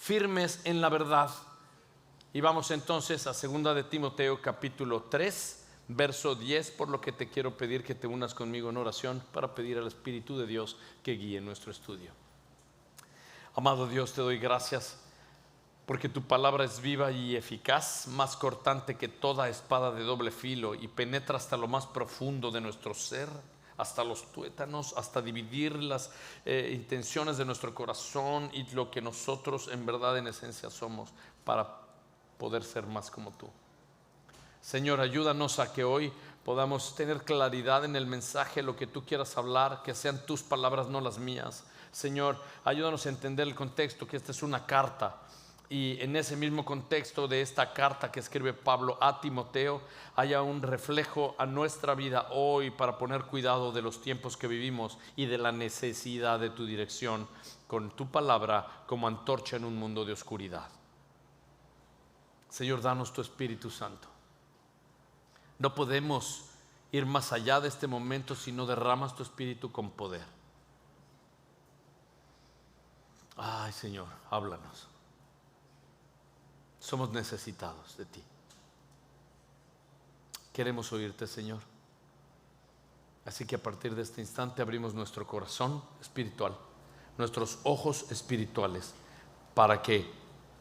firmes en la verdad. Y vamos entonces a 2 de Timoteo capítulo 3, verso 10, por lo que te quiero pedir que te unas conmigo en oración para pedir al Espíritu de Dios que guíe nuestro estudio. Amado Dios, te doy gracias porque tu palabra es viva y eficaz, más cortante que toda espada de doble filo, y penetra hasta lo más profundo de nuestro ser, hasta los tuétanos, hasta dividir las intenciones de nuestro corazón y lo que nosotros en verdad en esencia somos, para poder ser más como tú. Señor, ayúdanos a que hoy podamos tener claridad en el mensaje, lo que tú quieras hablar, que sean tus palabras, no las mías. Señor, ayúdanos a entender el contexto, que esta es una carta, y en ese mismo contexto de esta carta que escribe Pablo a Timoteo haya un reflejo a nuestra vida hoy para poner cuidado de los tiempos que vivimos y de la necesidad de tu dirección con tu palabra como antorcha en un mundo de oscuridad. Señor, danos tu Espíritu Santo. No podemos ir más allá de este momento si no derramas tu Espíritu con poder. Ay, Señor, háblanos. Somos necesitados de ti. Queremos oírte, Señor. Así que a partir de este instante abrimos nuestro corazón espiritual, nuestros ojos espirituales, para que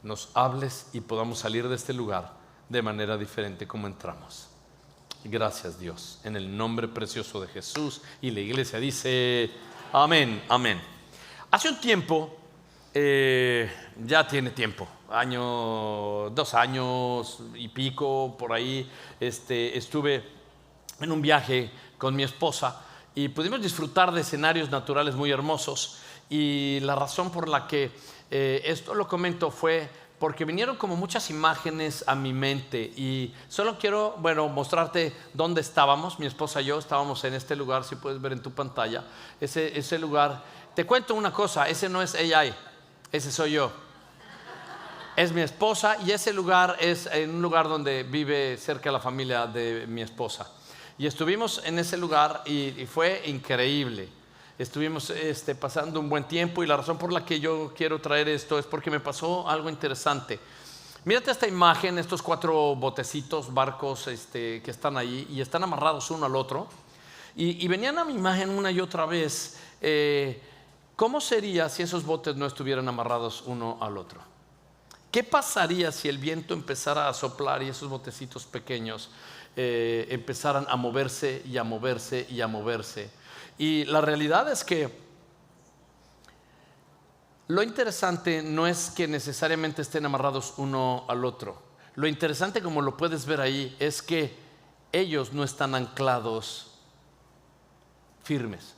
nos hables y podamos salir de este lugar de manera diferente como entramos. Gracias, Dios, en el nombre precioso de Jesús. Y la iglesia dice amén, amén. Hace un tiempo, ya tiene tiempo, 2 años y pico por ahí, estuve en un viaje con mi esposa y pudimos disfrutar de escenarios naturales muy hermosos. Y la razón por la que esto lo comento fue porque vinieron como muchas imágenes a mi mente, y solo quiero, mostrarte dónde estábamos. Mi esposa y yo estábamos en este lugar, si puedes ver en tu pantalla, ese lugar. Te cuento una cosa, ese no es AI, ese soy yo. Es mi esposa, y ese lugar es en un lugar donde vive cerca de la familia de mi esposa. Y estuvimos en ese lugar y fue increíble. Estuvimos pasando un buen tiempo, y la razón por la que yo quiero traer esto es porque me pasó algo interesante. Mírate esta imagen, estos 4 botecitos, barcos que están ahí y están amarrados uno al otro. Y venían a mi imagen una y otra vez, ¿cómo sería si esos botes no estuvieran amarrados uno al otro? ¿Qué pasaría si el viento empezara a soplar y esos botecitos pequeños empezaran a moverse y a moverse y a moverse? Y la realidad es que lo interesante no es que necesariamente estén amarrados uno al otro. Lo interesante, como lo puedes ver ahí, es que ellos no están anclados firmes.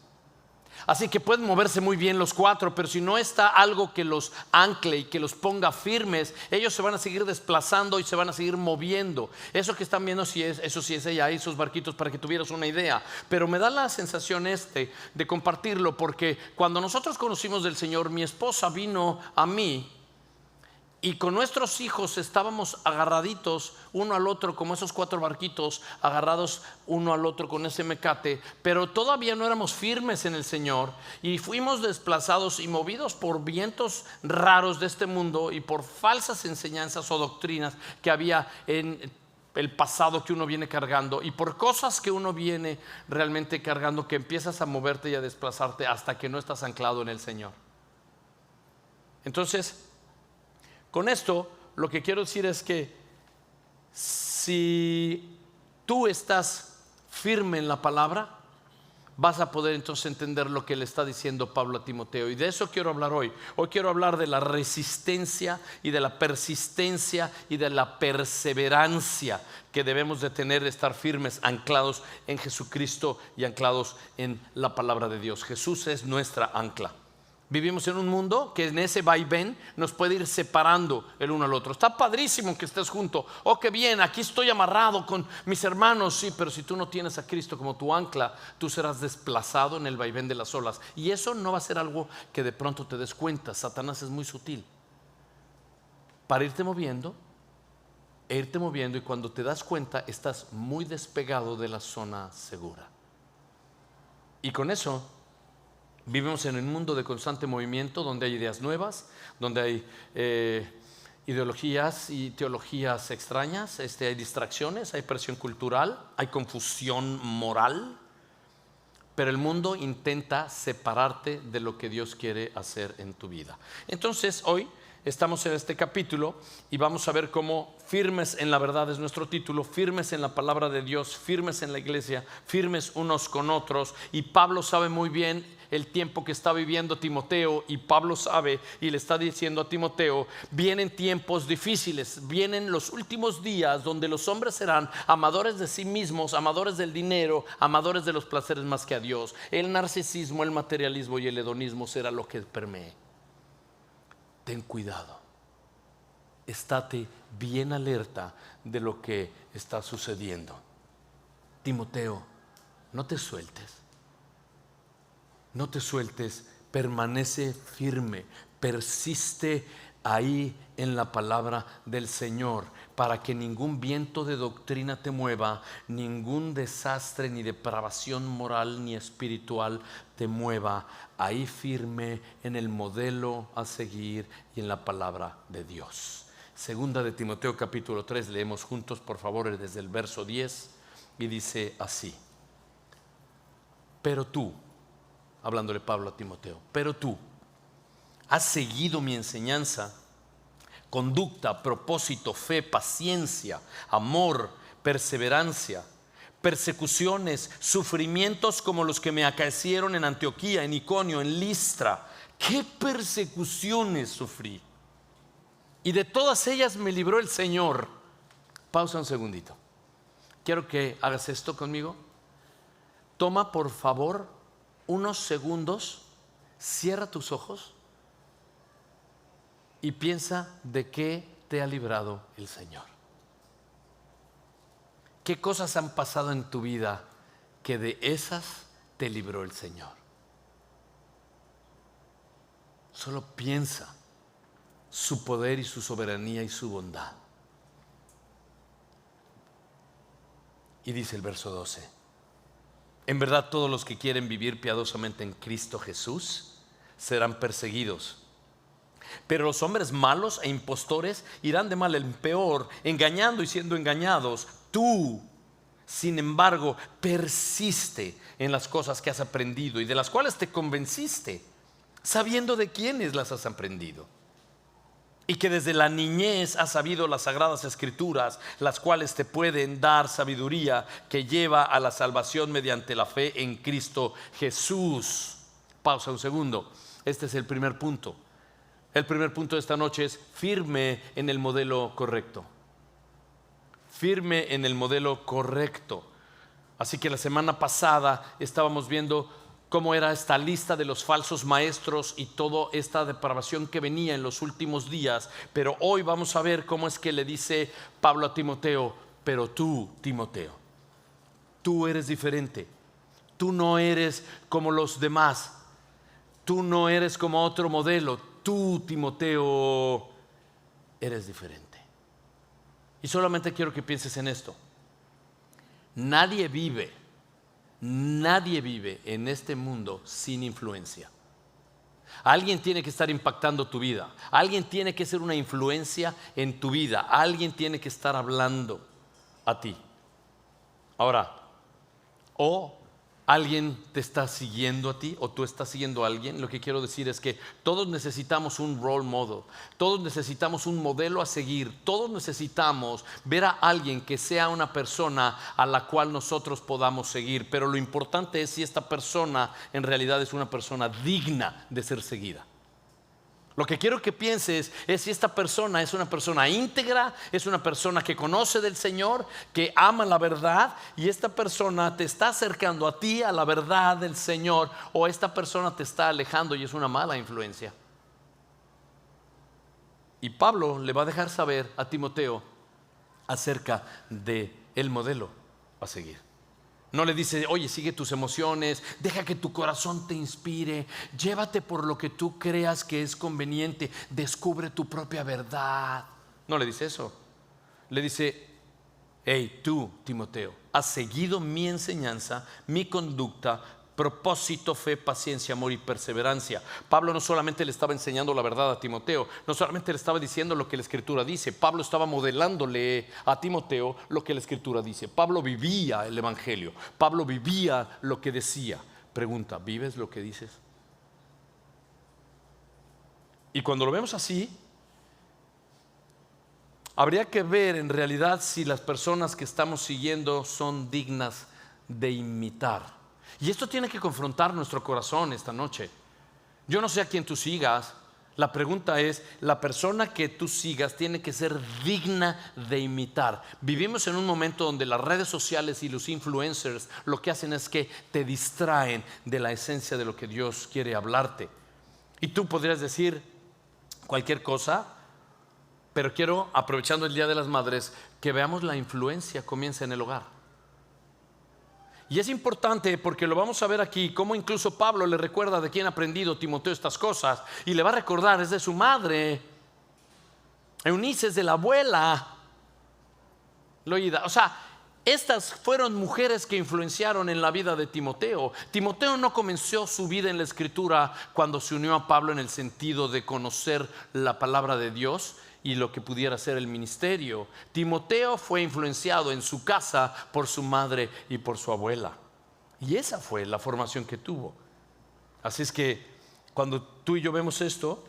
Así que pueden moverse muy bien los 4, pero si no está algo que los ancle y que los ponga firmes, ellos se van a seguir desplazando y se van a seguir moviendo. Eso que están viendo, eso sí es ella, esos barquitos, para que tuvieras una idea. Pero me da la sensación de compartirlo, porque cuando nosotros conocimos del Señor, mi esposa vino a mí, y con nuestros hijos estábamos agarraditos uno al otro, como esos 4 barquitos agarrados uno al otro con ese mecate, pero todavía no éramos firmes en el Señor, y fuimos desplazados y movidos por vientos raros de este mundo y por falsas enseñanzas o doctrinas que había en el pasado que uno viene cargando, y por cosas que uno viene realmente cargando, que empiezas a moverte y a desplazarte hasta que no estás anclado en el Señor. Entonces, con esto lo que quiero decir es que si tú estás firme en la palabra, vas a poder entonces entender lo que le está diciendo Pablo a Timoteo. Y de eso quiero hablar hoy. Hoy quiero hablar de la resistencia y de la persistencia y de la perseverancia que debemos de tener, de estar firmes, anclados en Jesucristo y anclados en la palabra de Dios. Jesús es nuestra ancla. Vivimos en un mundo que en ese vaivén nos puede ir separando el uno al otro. Está padrísimo que estés junto. Oh, qué bien, aquí estoy amarrado con mis hermanos. Sí, pero si tú no tienes a Cristo como tu ancla, tú serás desplazado en el vaivén de las olas. Y eso no va a ser algo que de pronto te des cuenta. Satanás es muy sutil para irte moviendo, y cuando te das cuenta estás muy despegado de la zona segura. Y con eso Vivimos en un mundo de constante movimiento, donde hay ideas nuevas, donde hay ideologías y teologías extrañas, hay distracciones, hay presión cultural, hay confusión moral, pero el mundo intenta separarte de lo que Dios quiere hacer en tu vida. Entonces hoy estamos en este capítulo y vamos a ver cómo firmes en la verdad es nuestro título, firmes en la palabra de Dios, firmes en la iglesia, firmes unos con otros. Y Pablo sabe muy bien el tiempo que está viviendo Timoteo, y Pablo sabe y le está diciendo a Timoteo: vienen tiempos difíciles, vienen los últimos días donde los hombres serán amadores de sí mismos, amadores del dinero, amadores de los placeres más que a Dios. El narcisismo, el materialismo y el hedonismo será lo que permee. Ten cuidado, estate bien alerta de lo que está sucediendo. Timoteo, no te sueltes. No te sueltes, permanece firme, persiste ahí en la palabra del Señor, para que ningún viento de doctrina te mueva, ningún desastre ni depravación moral ni espiritual te mueva. Ahí firme en el modelo a seguir y en la palabra de Dios. Segunda de Timoteo capítulo 3, leemos juntos por favor desde el verso 10, y dice así: pero tú, hablándole Pablo a Timoteo, pero tú has seguido mi enseñanza, conducta, propósito, fe, paciencia, amor, perseverancia, persecuciones, sufrimientos como los que me acaecieron en Antioquía, en Iconio, en Listra. ¿Qué persecuciones sufrí? Y de todas ellas me libró el Señor. Pausa un segundito. Quiero que hagas esto conmigo. Toma por favor unos segundos, cierra tus ojos y piensa de qué te ha librado el Señor. ¿Qué cosas han pasado en tu vida que de esas te libró el Señor? Solo piensa su poder y su soberanía y su bondad. Y dice el verso 12: en verdad, todos los que quieren vivir piadosamente en Cristo Jesús serán perseguidos. Pero los hombres malos e impostores irán de mal en peor, engañando y siendo engañados. Tú, sin embargo, persiste en las cosas que has aprendido y de las cuales te convenciste, sabiendo de quiénes las has aprendido, y que desde la niñez has sabido las sagradas escrituras, las cuales te pueden dar sabiduría que lleva a la salvación mediante la fe en Cristo Jesús. Pausa un segundo. Este es el primer punto. El primer punto de esta noche es: firme en el modelo correcto. Firme en el modelo correcto. Así que la semana pasada estábamos viendo cómo era esta lista de los falsos maestros y toda esta depravación que venía en los últimos días. Pero hoy vamos a ver cómo es que le dice Pablo a Timoteo: pero tú, Timoteo, tú eres diferente. Tú no eres como los demás. Tú no eres como otro modelo. Tú, Timoteo, eres diferente. Y solamente quiero que pienses en esto. Nadie vive en este mundo sin influencia. Alguien tiene que estar impactando tu vida. Alguien tiene que ser una influencia en tu vida. Alguien tiene que estar hablando a ti. Ahora, o alguien te está siguiendo a ti, o tú estás siguiendo a alguien. Lo que quiero decir es que todos necesitamos un role model. Todos necesitamos un modelo a seguir. Todos necesitamos ver a alguien que sea una persona a la cual nosotros podamos seguir. Pero lo importante es si esta persona en realidad es una persona digna de ser seguida. Lo que quiero que pienses es si esta persona es una persona íntegra, es una persona que conoce del Señor, que ama la verdad, y esta persona te está acercando a ti a la verdad del Señor, o esta persona te está alejando y es una mala influencia. Y Pablo le va a dejar saber a Timoteo acerca de el modelo a seguir. No le dice: oye, sigue tus emociones, deja que tu corazón te inspire, llévate por lo que tú creas que es conveniente, descubre tu propia verdad. No le dice eso. Le dice: hey, tú, Timoteo, has seguido mi enseñanza, mi conducta, propósito, fe, paciencia, amor y perseverancia. Pablo no solamente le estaba enseñando la verdad a Timoteo, no solamente le estaba diciendo lo que la Escritura dice, Pablo estaba modelándole a Timoteo lo que la Escritura dice. Pablo vivía el Evangelio, Pablo vivía lo que decía. Pregunta, ¿vives lo que dices? Y cuando lo vemos así, habría que ver en realidad si las personas que estamos siguiendo son dignas de imitar. Y esto tiene que confrontar nuestro corazón esta noche. Yo no sé a quién tú sigas. La pregunta es, la persona que tú sigas tiene que ser digna de imitar. Vivimos en un momento donde las redes sociales y los influencers lo que hacen es que te distraen de la esencia de lo que Dios quiere hablarte. Y tú podrías decir cualquier cosa, pero quiero, aprovechando el Día de las Madres, que veamos la influencia comienza en el hogar. Y es importante porque lo vamos a ver aquí, cómo incluso Pablo le recuerda de quién ha aprendido Timoteo estas cosas, y le va a recordar, es de su madre. Eunice es de la abuela Loida. O sea, estas fueron mujeres que influenciaron en la vida de Timoteo. Timoteo no comenzó su vida en la Escritura cuando se unió a Pablo en el sentido de conocer la palabra de Dios y lo que pudiera ser el ministerio. Timoteo fue influenciado en su casa por su madre y por su abuela. Y esa fue la formación que tuvo. Así es que cuando tú y yo vemos esto,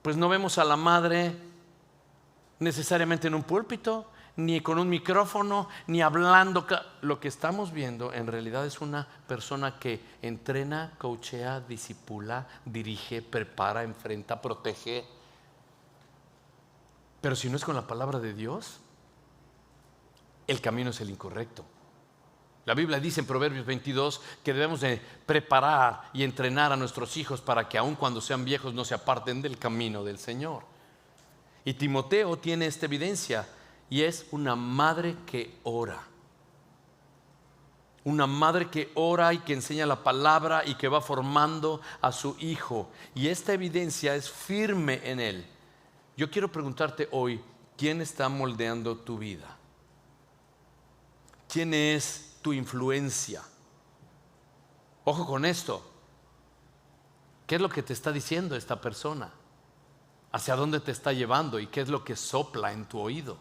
pues no vemos a la madre necesariamente en un púlpito, ni con un micrófono, ni hablando. Lo que estamos viendo en realidad es una persona que entrena, coachea, discipula, dirige, prepara, enfrenta, protege. Pero si no es con la palabra de Dios, el camino es el incorrecto. La Biblia dice en Proverbios 22 que debemos de preparar y entrenar a nuestros hijos para que aun cuando sean viejos no se aparten del camino del Señor. Y Timoteo tiene esta evidencia, y es una madre que ora. Una madre que ora y que enseña la palabra y que va formando a su hijo. Y esta evidencia es firme en él. Yo quiero preguntarte hoy, ¿quién está moldeando tu vida? ¿Quién es tu influencia? Ojo con esto. ¿Qué es lo que te está diciendo esta persona? ¿Hacia dónde te está llevando? ¿Y qué es lo que sopla en tu oído?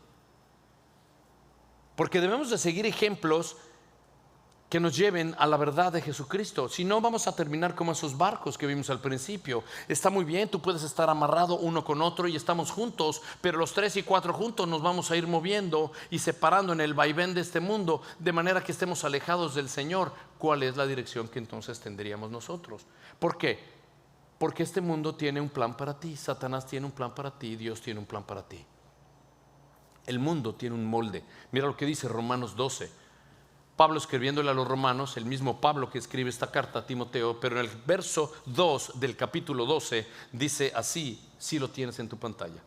Porque debemos de seguir ejemplos que nos lleven a la verdad de Jesucristo. Si no, vamos a terminar como esos barcos que vimos al principio. Está muy bien, tú puedes estar amarrado uno con otro y estamos juntos, pero los 3 y 4 juntos nos vamos a ir moviendo y separando en el vaivén de este mundo, de manera que estemos alejados del Señor. ¿Cuál es la dirección que entonces tendríamos nosotros? ¿Por qué? Porque este mundo tiene un plan para ti, Satanás tiene un plan para ti, Dios tiene un plan para ti. El mundo tiene un molde. Mira lo que dice Romanos 12. Pablo escribiéndole a los romanos, el mismo Pablo que escribe esta carta a Timoteo, pero en el verso 2 del capítulo 12 dice así, si lo tienes en tu pantalla: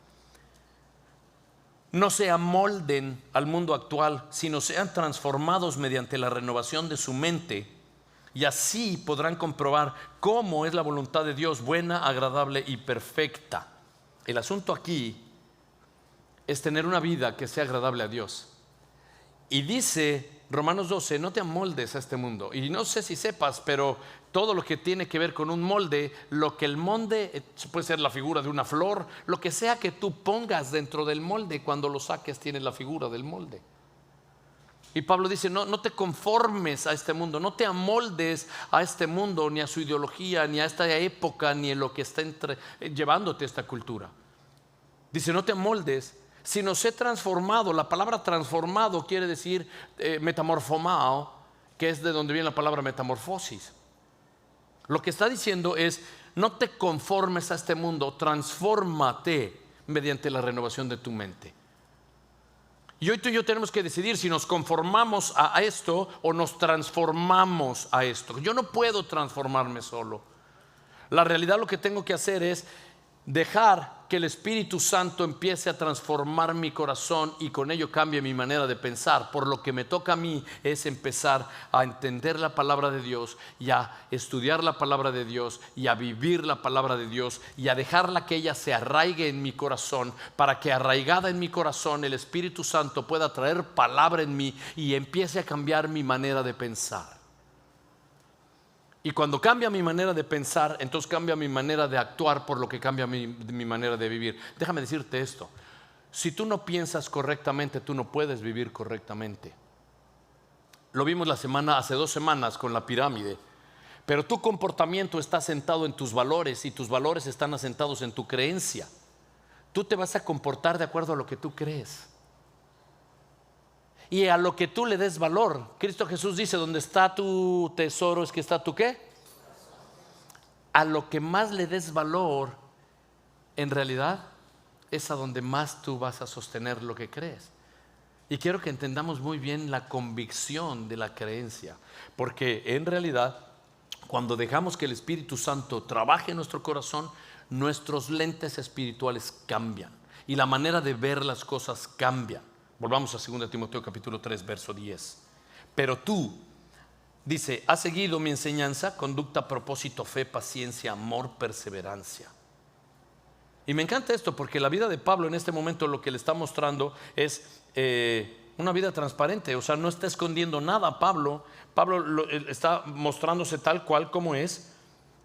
no se amolden al mundo actual, sino sean transformados mediante la renovación de su mente, y así podrán comprobar cómo es la voluntad de Dios, buena, agradable y perfecta. El asunto aquí es tener una vida que sea agradable a Dios. Y dice Romanos 12, no te amoldes a este mundo. Y no sé si sepas, pero todo lo que tiene que ver con un molde, lo que el molde puede ser la figura de una flor, lo que sea que tú pongas dentro del molde, cuando lo saques tiene la figura del molde. Y Pablo dice, no te conformes a este mundo, no te amoldes a este mundo, ni a su ideología, ni a esta época, ni en lo que está llevándote esta cultura. Dice, no te amoldes, sino sé transformado. La palabra transformado quiere decir metamorfomao, que es de donde viene la palabra metamorfosis. Lo que está diciendo es, no te conformes a este mundo, transfórmate mediante la renovación de tu mente. Y hoy tú y yo tenemos que decidir si nos conformamos a esto o nos transformamos a esto. Yo no puedo transformarme solo. La realidad, lo que tengo que hacer es dejar que el Espíritu Santo empiece a transformar mi corazón y con ello cambie mi manera de pensar. Por lo que me toca a mí es empezar a entender la palabra de Dios y a estudiar la palabra de Dios y a vivir la palabra de Dios y a dejarla que ella se arraigue en mi corazón, para que arraigada en mi corazón el Espíritu Santo pueda traer palabra en mí y empiece a cambiar mi manera de pensar. Y cuando cambia mi manera de pensar, entonces cambia mi manera de actuar, por lo que cambia mi manera de vivir. Déjame decirte esto: si tú no piensas correctamente, tú no puedes vivir correctamente. Lo vimos hace 2 semanas con la pirámide. Pero tu comportamiento está asentado en tus valores y tus valores están asentados en tu creencia. Tú te vas a comportar de acuerdo a lo que tú crees y a lo que tú le des valor. Cristo Jesús dice: donde está tu tesoro es que está tu ¿qué? A lo que más le des valor, en realidad es a donde más tú vas a sostener lo que crees. Y quiero que entendamos muy bien la convicción de la creencia, porque en realidad, cuando dejamos que el Espíritu Santo trabaje en nuestro corazón, nuestros lentes espirituales cambian y la manera de ver las cosas cambia. Volvamos a 2 Timoteo capítulo 3, verso 10. Pero tú, dice, has seguido mi enseñanza, conducta, propósito, fe, paciencia, amor, perseverancia. Y me encanta esto, porque la vida de Pablo en este momento lo que le está mostrando es una vida transparente. O sea, no está escondiendo nada. Pablo está mostrándose tal cual como es,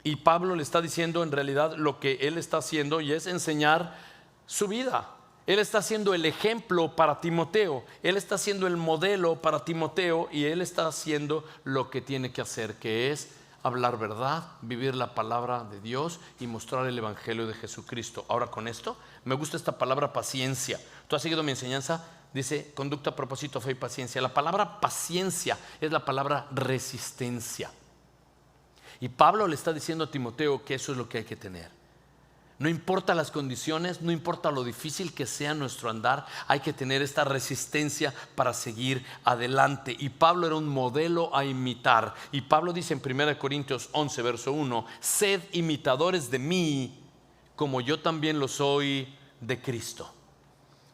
y Pablo le está diciendo en realidad lo que él está haciendo, y es enseñar su vida. Él está siendo el ejemplo para Timoteo, él está siendo el modelo para Timoteo, y él está haciendo lo que tiene que hacer, que es hablar verdad, vivir la palabra de Dios y mostrar el evangelio de Jesucristo. Ahora, con esto me gusta esta palabra paciencia. ¿Tú has seguido mi enseñanza? Dice conducta, propósito, fe y paciencia. La palabra paciencia es la palabra resistencia. Y Pablo le está diciendo a Timoteo que eso es lo que hay que tener. No importa las condiciones, no importa lo difícil que sea nuestro andar, hay que tener esta resistencia para seguir adelante. Y Pablo era un modelo a imitar. Y Pablo dice en 1 Corintios 11, verso 1: sed imitadores de mí, como yo también lo soy de Cristo.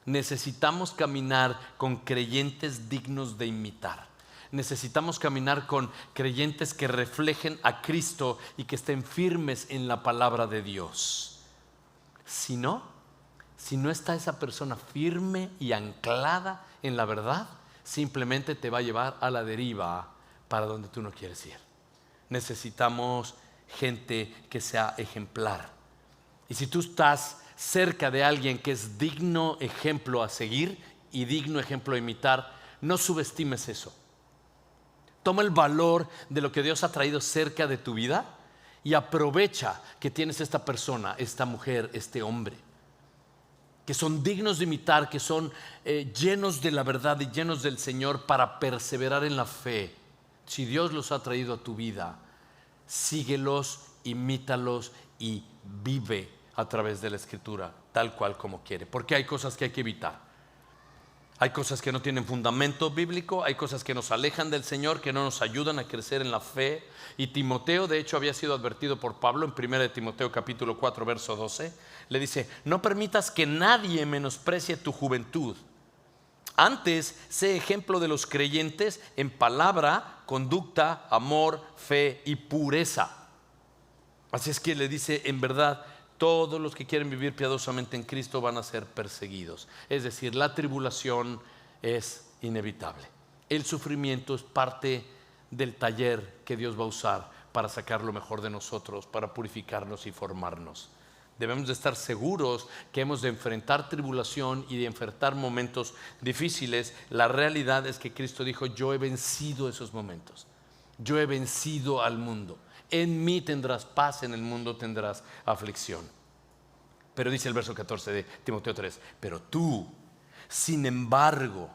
Necesitamos caminar con creyentes dignos de imitar. Necesitamos caminar con creyentes que reflejen a Cristo y que estén firmes en la palabra de Dios. Si no está esa persona firme y anclada en la verdad, simplemente te va a llevar a la deriva para donde tú no quieres ir. Necesitamos gente que sea ejemplar. Y si tú estás cerca de alguien que es digno ejemplo a seguir y digno ejemplo a imitar, no subestimes eso. Toma el valor de lo que Dios ha traído cerca de tu vida y aprovecha que tienes esta persona, esta mujer, este hombre, que son dignos de imitar, que son llenos de la verdad y llenos del Señor, para perseverar en la fe. Si Dios los ha traído a tu vida, síguelos, imítalos y vive a través de la Escritura tal cual como quiere, porque hay cosas que hay que evitar. Hay cosas que no tienen fundamento bíblico, hay cosas que nos alejan del Señor, que no nos ayudan a crecer en la fe. Y Timoteo, de hecho, había sido advertido por Pablo en 1 Timoteo capítulo 4, verso 12. Le dice: no permitas que nadie menosprecie tu juventud. Antes, sé ejemplo de los creyentes en palabra, conducta, amor, fe y pureza. Así es que le dice: en verdad, todos los que quieren vivir piadosamente en Cristo van a ser perseguidos. Es decir, la tribulación es inevitable. El sufrimiento es parte del taller que Dios va a usar para sacar lo mejor de nosotros, para purificarnos y formarnos. Debemos de estar seguros que hemos de enfrentar tribulación y de enfrentar momentos difíciles. La realidad es que Cristo dijo: yo he vencido esos momentos. Yo he vencido al mundo. En mí tendrás paz, en el mundo tendrás aflicción. Pero dice el verso 14 de Timoteo 3: pero tú, sin embargo,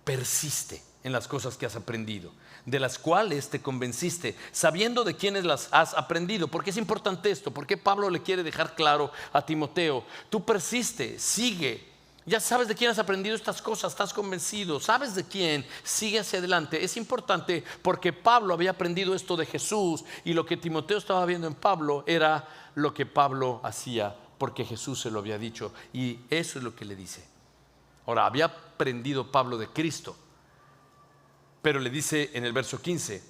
persiste en las cosas que has aprendido, de las cuales te convenciste, sabiendo de quiénes las has aprendido. ¿Por qué es importante esto? Porque Pablo le quiere dejar claro a Timoteo: tú persiste, sigue. Ya sabes de quién has aprendido estas cosas, estás convencido, sabes de quién, sigue hacia adelante. Es importante porque Pablo había aprendido esto de Jesús, y lo que Timoteo estaba viendo en Pablo era lo que Pablo hacía porque Jesús se lo había dicho, y eso es lo que le dice. Ahora, había aprendido Pablo de Cristo, pero le dice en el verso 15: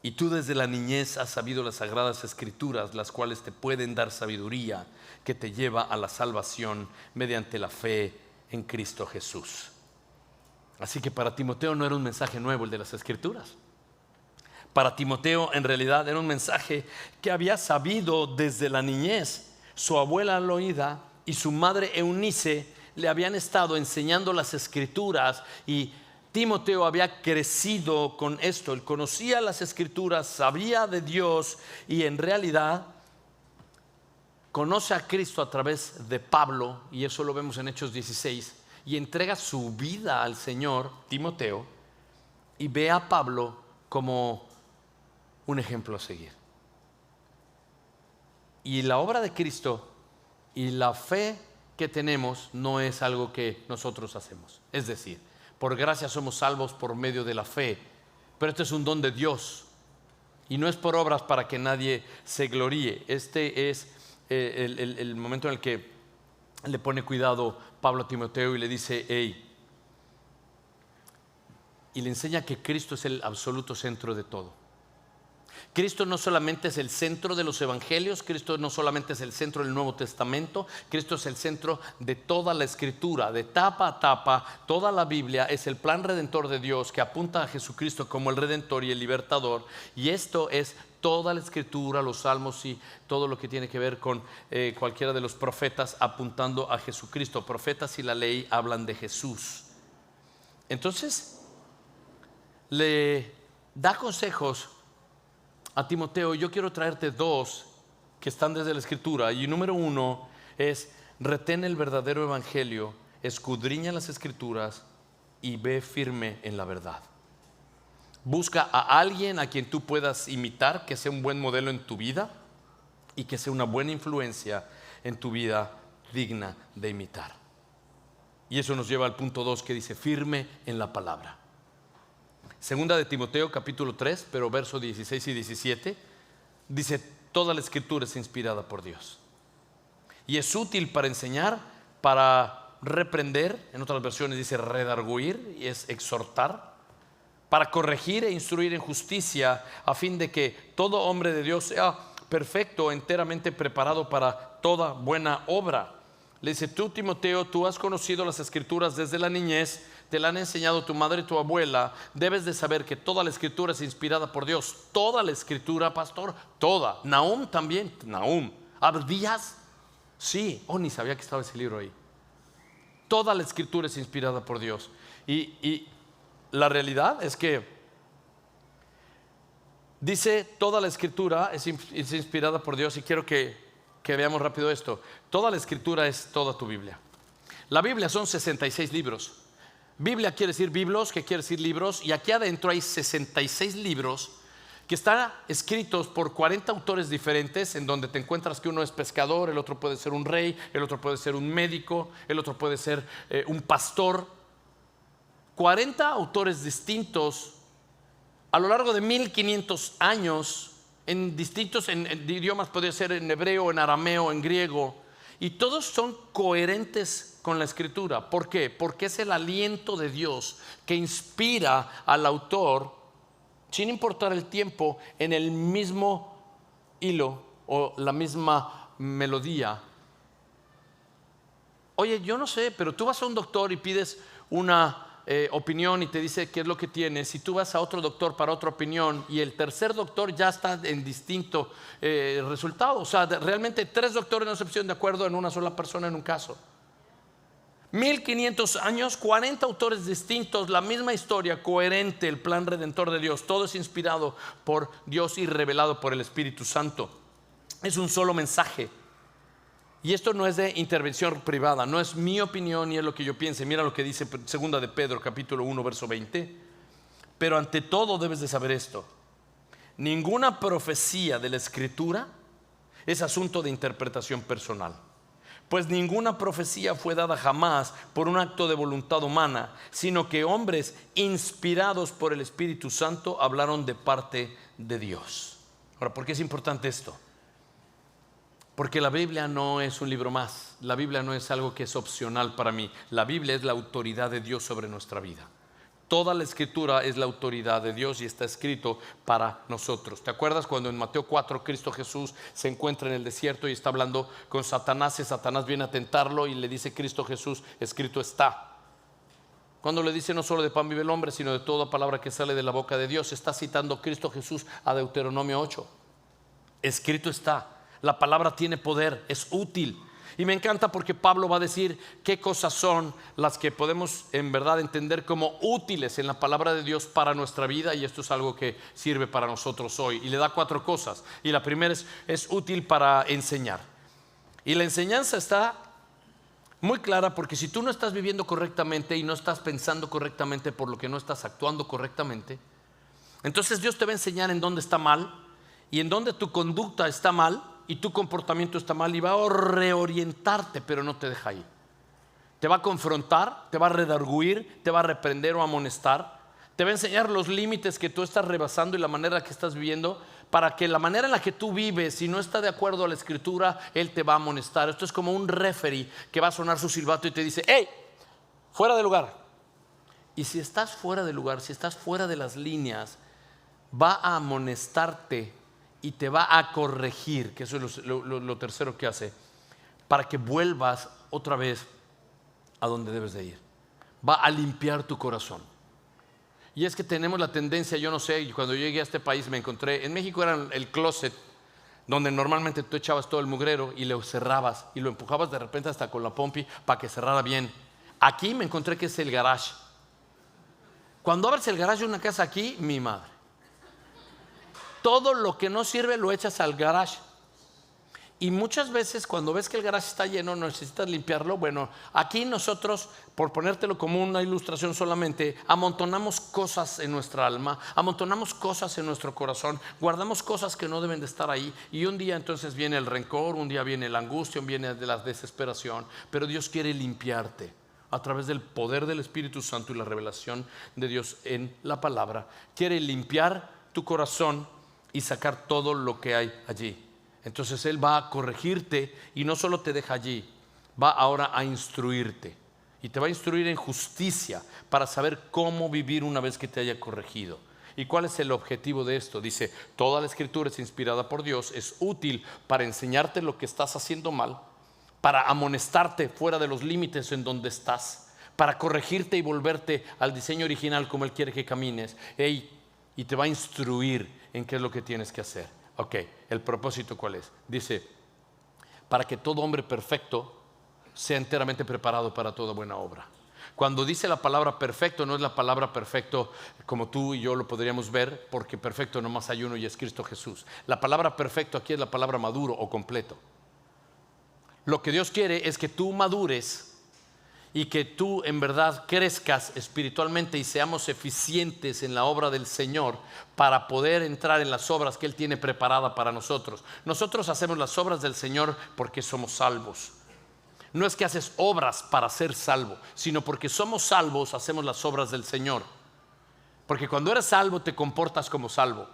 y tú desde la niñez has sabido las sagradas escrituras, las cuales te pueden dar sabiduría que te lleva a la salvación mediante la fe en Cristo Jesús. Así que para Timoteo no era un mensaje nuevo el de las escrituras. Para Timoteo, en realidad, era un mensaje que había sabido desde la niñez. Su abuela Loida y su madre Eunice le habían estado enseñando las escrituras, y Timoteo había crecido con esto. Él conocía las escrituras, sabía de Dios, y en realidad conoce a Cristo a través de Pablo, y eso lo vemos en Hechos 16, y entrega su vida al Señor, Timoteo, y ve a Pablo como un ejemplo a seguir. Y la obra de Cristo y la fe que tenemos no es algo que nosotros hacemos. Es decir, por gracia somos salvos por medio de la fe, pero este es un don de Dios y no es por obras para que nadie se gloríe. Este es el momento en el que le pone cuidado Pablo a Timoteo y le dice: hey, y le enseña que Cristo es el absoluto centro de todo. Cristo no solamente es el centro de los evangelios, Cristo no solamente es el centro del Nuevo Testamento, Cristo es el centro de toda la escritura, de tapa a tapa. Toda la Biblia es el plan redentor de Dios que apunta a Jesucristo como el redentor y el libertador, y esto es toda la escritura, los salmos y todo lo que tiene que ver con cualquiera de los profetas apuntando a Jesucristo. Profetas y la ley hablan de Jesús. Entonces le da consejos a Timoteo. Yo quiero traerte dos que están desde la escritura, y número uno es: retén el verdadero evangelio, escudriña las escrituras y ve firme en la verdad. Busca a alguien a quien tú puedas imitar, que sea un buen modelo en tu vida y que sea una buena influencia en tu vida, digna de imitar. Y eso nos lleva al punto 2, que dice: firme en la palabra. Segunda de Timoteo capítulo 3, pero versos 16 y 17, dice: toda la escritura es inspirada por Dios y es útil para enseñar, para reprender, en otras versiones dice redarguir, y es exhortar, para corregir e instruir en justicia, a fin de que todo hombre de Dios sea perfecto, enteramente preparado para toda buena obra. Le dice: tú, Timoteo, tú has conocido las escrituras desde la niñez, te la han enseñado tu madre y tu abuela. Debes de saber que toda la escritura es inspirada por Dios. Toda la escritura, pastor, toda. Nahum también. Nahum. ¿Abdías? Sí. Ni sabía que estaba ese libro ahí. Toda la escritura es inspirada por Dios. Y la realidad es que dice: toda la escritura es inspirada por Dios. Y quiero que veamos rápido esto. Toda la escritura es toda tu Biblia. La Biblia son 66 libros. Biblia quiere decir biblos, que quiere decir libros, y aquí adentro hay 66 libros que están escritos por 40 autores diferentes, en donde te encuentras que uno es pescador, el otro puede ser un rey, el otro puede ser un médico, el otro puede ser un pastor. 40 autores distintos a lo largo de 1500 años, en distintos en idiomas, podría ser en hebreo, en arameo, en griego, y todos son coherentes con la escritura. ¿Por qué? Porque es el aliento de Dios que inspira al autor, sin importar el tiempo, en el mismo hilo o la misma melodía. Oye, yo no sé, pero tú vas a un doctor y pides una opinión y te dice qué es lo que tienes, y tú vas a otro doctor para otra opinión, y el tercer doctor ya está en distinto resultado. O sea, realmente 3 doctores no se pusieron de acuerdo en una sola persona en un caso. 1500 años, 40 autores distintos, la misma historia, coherente, el plan redentor de Dios. Todo es inspirado por Dios y revelado por el Espíritu Santo. Es un solo mensaje. Y esto no es de intervención privada, no es mi opinión ni es lo que yo piense. Mira lo que dice segunda de Pedro capítulo 1 verso 20. Pero ante todo debes de saber esto: ninguna profecía de la Escritura es asunto de interpretación personal, pues ninguna profecía fue dada jamás por un acto de voluntad humana, sino que hombres inspirados por el Espíritu Santo hablaron de parte de Dios. Ahora, ¿por qué es importante esto? Porque la Biblia no es un libro más. La Biblia no es algo que es opcional para mí. La Biblia es la autoridad de Dios sobre nuestra vida. Toda la escritura es la autoridad de Dios y está escrito para nosotros. ¿Te acuerdas cuando en Mateo 4 Cristo Jesús se encuentra en el desierto y está hablando con Satanás, y Satanás viene a tentarlo y le dice Cristo Jesús: escrito está? Cuando le dice no solo de pan vive el hombre, sino de toda palabra que sale de la boca de Dios, está citando Cristo Jesús a Deuteronomio 8. Escrito está, la palabra tiene poder, es útil. Y me encanta porque Pablo va a decir qué cosas son las que podemos en verdad entender como útiles en la palabra de Dios para nuestra vida, y esto es algo que sirve para nosotros hoy. Y le da 4 cosas. Y la primera es útil para enseñar. Y la enseñanza está muy clara, porque si tú no estás viviendo correctamente y no estás pensando correctamente, por lo que no estás actuando correctamente, entonces Dios te va a enseñar en dónde está mal y en dónde tu conducta está mal y tu comportamiento está mal, y va a reorientarte, pero no te deja ahí. Te va a confrontar, te va a redarguir, te va a reprender o amonestar, te va a enseñar los límites que tú estás rebasando y la manera que estás viviendo, para que la manera en la que tú vives, si no está de acuerdo a la escritura, Él te va a amonestar. Esto es como un referee que va a sonar su silbato y te dice: ¡hey! Fuera de lugar. Y si estás fuera de lugar, si estás fuera de las líneas, va a amonestarte y te va a corregir, que eso es lo tercero que hace, para que vuelvas otra vez a donde debes de ir. Va a limpiar tu corazón. Y es que tenemos la tendencia, yo no sé, cuando yo llegué a este país me encontré, en México era el closet donde normalmente tú echabas todo el mugrero y lo cerrabas y lo empujabas de repente hasta con la pompi para que cerrara bien. Aquí me encontré que es el garage. Cuando abres el garage de una casa aquí, mi madre, todo lo que no sirve lo echas al garage. Y muchas veces cuando ves que el garage está lleno, necesitas limpiarlo. Bueno, aquí nosotros, por ponértelo como una ilustración solamente, amontonamos cosas en nuestra alma, amontonamos cosas en nuestro corazón, guardamos cosas que no deben de estar ahí. Y un día entonces viene el rencor, un día viene la angustia, viene de la desesperación. Pero Dios quiere limpiarte a través del poder del Espíritu Santo y la revelación de Dios en la palabra. Quiere limpiar tu corazón y sacar todo lo que hay allí. Entonces Él va a corregirte y no solo te deja allí, va ahora a instruirte. Y te va a instruir en justicia para saber cómo vivir una vez que te haya corregido. ¿Y cuál es el objetivo de esto? Dice, toda la escritura es inspirada por Dios, es útil para enseñarte lo que estás haciendo mal, para amonestarte fuera de los límites en donde estás, para corregirte y volverte al diseño original como Él quiere que camines. Y te va a instruir en qué es lo que tienes que hacer. Ok, ¿el propósito cuál es? Dice, para que todo hombre perfecto sea enteramente preparado para toda buena obra. Cuando dice la palabra perfecto, no es la palabra perfecto como tú y yo lo podríamos ver, porque perfecto nomás hay uno y es Cristo Jesús. La palabra perfecto aquí es la palabra maduro o completo. Lo que Dios quiere es que tú madures y que tú en verdad crezcas espiritualmente y seamos eficientes en la obra del Señor para poder entrar en las obras que Él tiene preparada para nosotros. Nosotros hacemos las obras del Señor porque somos salvos. No es que haces obras para ser salvo, sino porque somos salvos hacemos las obras del Señor. Porque cuando eres salvo te comportas como salvo.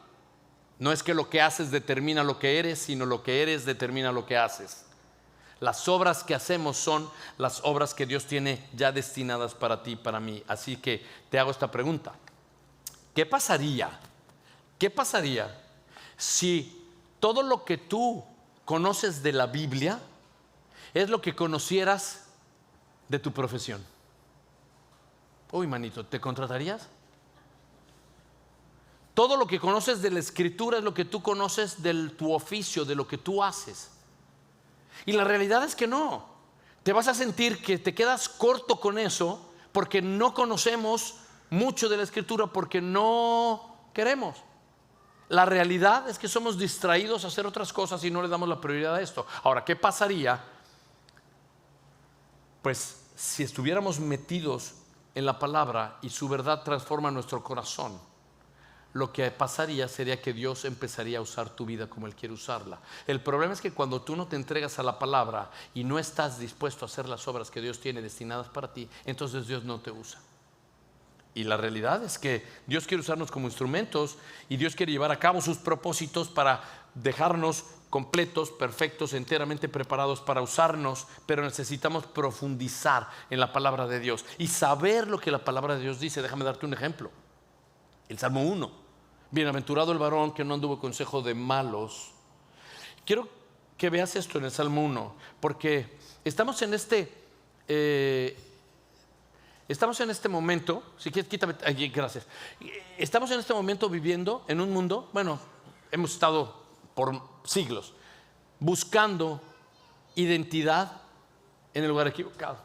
No es que lo que haces determina lo que eres, sino lo que eres determina lo que haces. Las obras que hacemos son las obras que Dios tiene ya destinadas para ti y para mí. Así que te hago esta pregunta. ¿Qué pasaría si todo lo que tú conoces de la Biblia es lo que conocieras de tu profesión? Uy, manito, ¿te contratarías? Todo lo que conoces de la Escritura es lo que tú conoces de tu oficio, de lo que tú haces. Y la realidad es que no. Te vas a sentir que te quedas corto con eso porque no conocemos mucho de la Escritura, porque no queremos. La realidad es que somos distraídos a hacer otras cosas y no le damos la prioridad a esto. Ahora, ¿qué pasaría? Pues si estuviéramos metidos en la palabra y su verdad transforma nuestro corazón, lo que pasaría sería que Dios empezaría a usar tu vida como Él quiere usarla. El problema es que cuando tú no te entregas a la palabra y no estás dispuesto a hacer las obras que Dios tiene destinadas para ti, entonces Dios no te usa. Y la realidad es que Dios quiere usarnos como instrumentos y Dios quiere llevar a cabo sus propósitos para dejarnos completos, perfectos, enteramente preparados para usarnos, pero necesitamos profundizar en la palabra de Dios y saber lo que la palabra de Dios dice. Déjame darte un ejemplo. El Salmo 1. Bienaventurado el varón que no anduvo consejo de malos. Quiero que veas esto en el Salmo 1, porque estamos en Estamos en este momento, si quieres quítame, gracias. Estamos en este momento viviendo en un mundo, bueno, hemos estado por siglos buscando identidad en el lugar equivocado.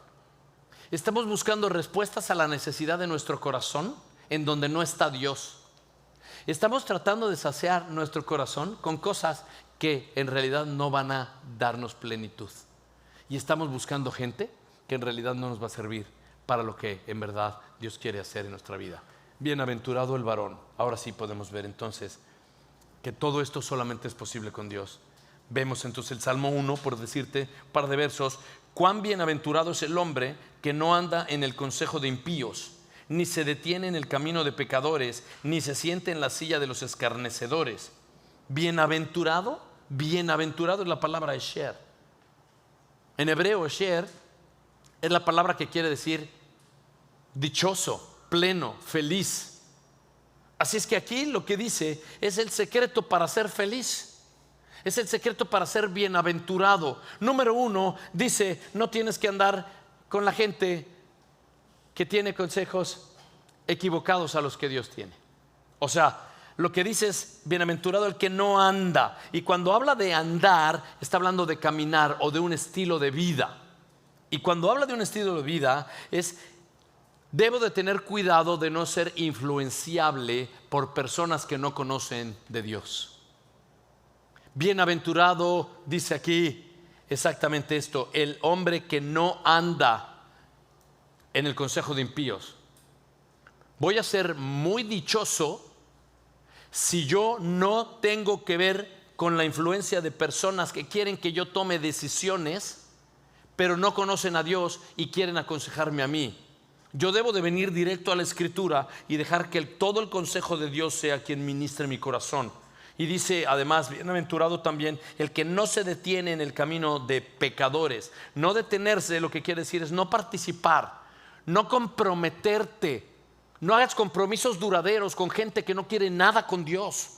Estamos buscando respuestas a la necesidad de nuestro corazón en donde no está Dios. Estamos tratando de saciar nuestro corazón con cosas que en realidad no van a darnos plenitud. Y estamos buscando gente que en realidad no nos va a servir para lo que en verdad Dios quiere hacer en nuestra vida. Bienaventurado el varón. Ahora sí podemos ver entonces que todo esto solamente es posible con Dios. Vemos entonces el Salmo 1, por decirte un par de versos. Cuán bienaventurado es el hombre que no anda en el consejo de impíos, ni se detiene en el camino de pecadores, ni se siente en la silla de los escarnecedores. Bienaventurado, bienaventurado es la palabra esher. En hebreo esher es la palabra que quiere decir dichoso, pleno, feliz. Así es que aquí lo que dice es el secreto para ser feliz. Es el secreto para ser bienaventurado. Número 1, dice, no tienes que andar con la gente que tiene consejos equivocados a los que Dios tiene. O sea, lo que dice es bienaventurado el que no anda. Y cuando habla de andar, está hablando de caminar o de un estilo de vida. Y cuando habla de un estilo de vida, debo de tener cuidado de no ser influenciable por personas que no conocen de Dios. Bienaventurado, dice aquí exactamente esto, el hombre que no anda en el consejo de impíos. Voy a ser muy dichoso si yo no tengo que ver con la influencia de personas que quieren que yo tome decisiones, pero no conocen a Dios y quieren aconsejarme a mí. Yo debo de venir directo a la Escritura y dejar que todo el consejo de Dios sea quien ministre mi corazón. Y dice además, bienaventurado también el que no se detiene en el camino de pecadores. No detenerse, lo que quiere decir es no participar, no comprometerte. No hagas compromisos duraderos con gente que no quiere nada con Dios.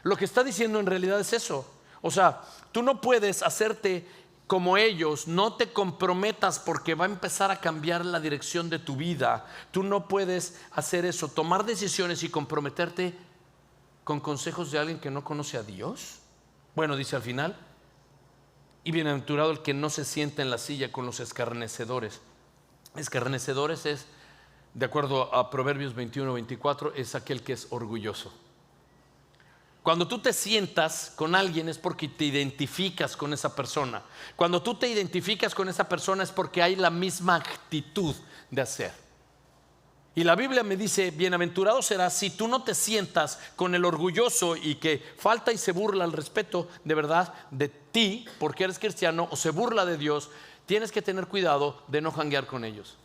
Lo que está diciendo en realidad es eso. O sea, tú no puedes hacerte como ellos, no te comprometas porque va a empezar a cambiar la dirección de tu vida. Tú no puedes hacer eso, tomar decisiones y comprometerte con consejos de alguien que no conoce a Dios. Bueno, dice al final, y bienaventurado el que no se sienta en la silla con los escarnecedores. Escarnecedores es, de acuerdo a Proverbios 21-24, es aquel que es orgulloso. Cuando tú te sientas con alguien es porque te identificas con esa persona. Cuando tú te identificas con esa persona es porque hay la misma actitud de hacer. Y la Biblia me dice, bienaventurado serás si tú no te sientas con el orgulloso y que falta y se burla al respeto de verdad de ti porque eres cristiano o se burla de Dios. Tienes que tener cuidado de no janguear con ellos.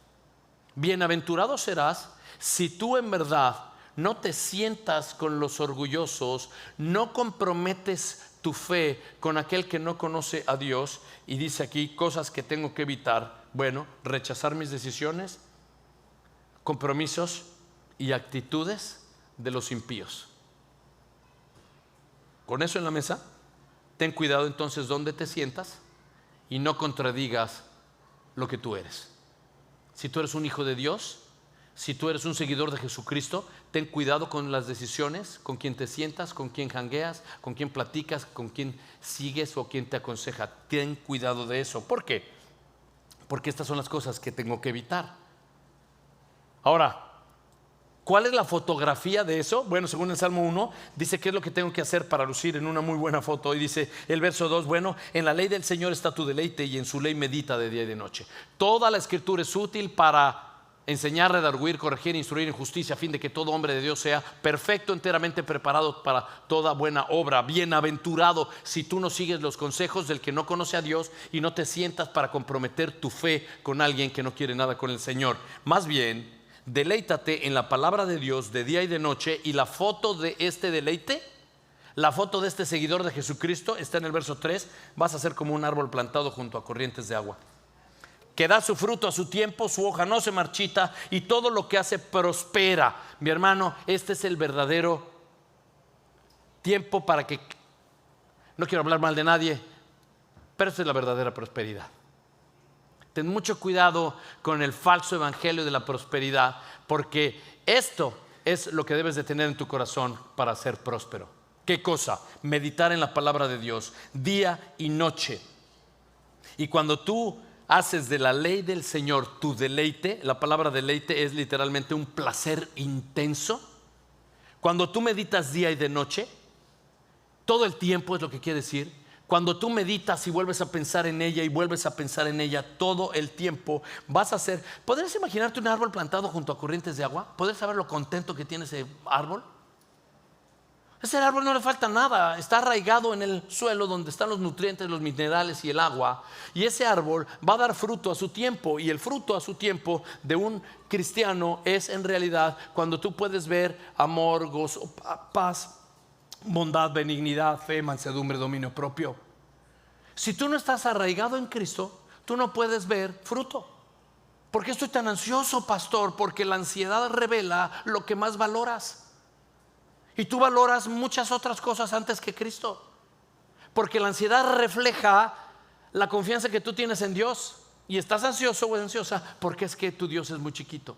Bienaventurado serás si tú en verdad no te sientas con los orgullosos, no comprometes tu fe con aquel que no conoce a Dios. Y dice aquí cosas que tengo que evitar. Bueno, rechazar mis decisiones, compromisos y actitudes de los impíos. Con eso en la mesa, ten cuidado entonces donde te sientas y no contradigas lo que tú eres. Si tú eres un hijo de Dios, si tú eres un seguidor de Jesucristo, ten cuidado con las decisiones, con quién te sientas, con quién jangueas, con quién platicas, con quién sigues o quién te aconseja. Ten cuidado de eso. ¿Por qué? Porque estas son las cosas que tengo que evitar. Ahora, ¿cuál es la fotografía de eso? Bueno, según el Salmo 1, dice qué es lo que tengo que hacer para lucir en una muy buena foto. Y dice el verso 2, bueno, en la ley del Señor está tu deleite y en su ley medita de día y de noche. Toda la Escritura es útil para enseñar, redarguir, corregir, instruir en justicia, a fin de que todo hombre de Dios sea perfecto, enteramente preparado para toda buena obra. Bienaventurado si tú no sigues los consejos del que no conoce a Dios y no te sientas para comprometer tu fe con alguien que no quiere nada con el Señor. Más bien, deleítate en la palabra de Dios de día y de noche. Y la foto de este deleite, la foto de este seguidor de Jesucristo está en el verso 3. Vas a ser como un árbol plantado junto a corrientes de agua, que da su fruto a su tiempo, su hoja no se marchita y todo lo que hace prospera. Mi hermano, este es el verdadero tiempo para que, no quiero hablar mal de nadie, pero esta es la verdadera prosperidad. Ten mucho cuidado con el falso evangelio de la prosperidad, porque esto es lo que debes de tener en tu corazón para ser próspero. ¿Qué cosa? Meditar en la palabra de Dios día y noche. Y cuando tú haces de la ley del Señor tu deleite, la palabra deleite es literalmente un placer intenso. Cuando tú meditas día y de noche, todo el tiempo es lo que quiere decir. Cuando tú meditas y vuelves a pensar en ella y vuelves a pensar en ella todo el tiempo, vas a hacer. ¿Podrías imaginarte un árbol plantado junto a corrientes de agua? ¿Podrías saber lo contento que tiene ese árbol? Ese árbol no le falta nada, está arraigado en el suelo donde están los nutrientes, los minerales y el agua. Y ese árbol va a dar fruto a su tiempo. Y el fruto a su tiempo de un cristiano es en realidad cuando tú puedes ver amor, gozo, paz, bondad, benignidad, fe, mansedumbre, dominio propio. Si tú no estás arraigado en Cristo, tú no puedes ver fruto. ¿Por qué estoy tan ansioso, pastor? Porque la ansiedad revela lo que más valoras. Y tú valoras muchas otras cosas antes que Cristo. Porque la ansiedad refleja la confianza que tú tienes en Dios. Y estás ansioso o ansiosa porque es que tu Dios es muy chiquito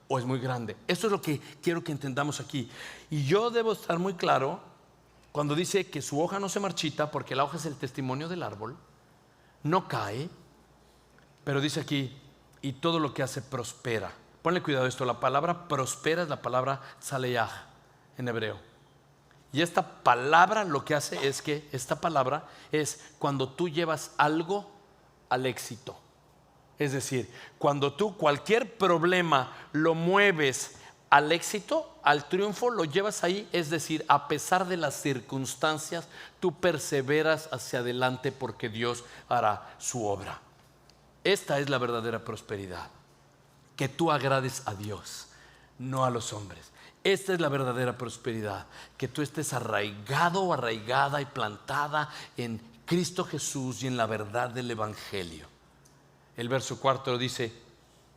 o es muy grande. Esto es lo que quiero que entendamos aquí. Y yo debo estar muy claro cuando dice que su hoja no se marchita, porque la hoja es el testimonio del árbol, no cae, pero dice aquí, y todo lo que hace prospera. Ponle cuidado a esto, la palabra prospera es la palabra tzaleach en hebreo. Y esta palabra lo que hace es que esta palabra es cuando tú llevas algo al éxito. Es decir, cuando tú cualquier problema lo mueves al éxito, al triunfo, lo llevas ahí. Es decir, a pesar de las circunstancias, tú perseveras hacia adelante porque Dios hará su obra. Esta es la verdadera prosperidad, que tú agrades a Dios, no a los hombres. Esta es la verdadera prosperidad, que tú estés arraigado o arraigada y plantada en Cristo Jesús y en la verdad del Evangelio. El verso 4 dice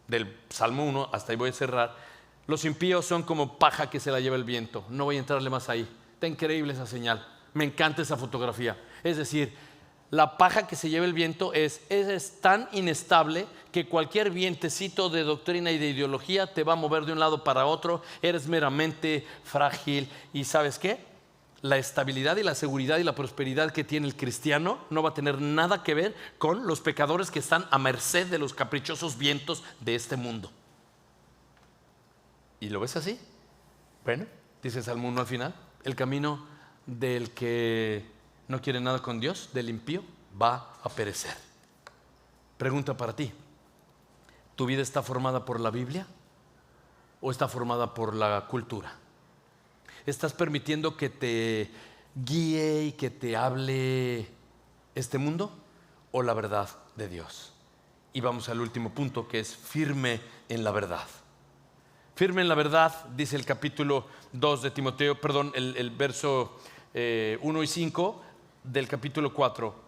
del Salmo 1, hasta ahí voy a cerrar: los impíos son como paja que se la lleva el viento. No voy a entrarle más ahí. Está increíble esa señal, me encanta esa fotografía. Es decir, la paja que se lleva el viento es tan inestable que cualquier vientecito de doctrina y de ideología te va a mover de un lado para otro. Eres meramente frágil. ¿Y sabes qué? La estabilidad y la seguridad y la prosperidad que tiene el cristiano no va a tener nada que ver con los pecadores que están a merced de los caprichosos vientos de este mundo. ¿Y lo ves así? Bueno, dice Salmo 1 al final: el camino del que no quiere nada con Dios, del impío, va a perecer. Pregunta para ti: ¿tu vida está formada por la Biblia o está formada por la cultura? ¿Estás permitiendo que te guíe y que te hable este mundo o la verdad de Dios? Y vamos al último punto, que es firme en la verdad. Firme en la verdad, dice el capítulo 2 de Timoteo, el verso 1 y 5 del capítulo 4.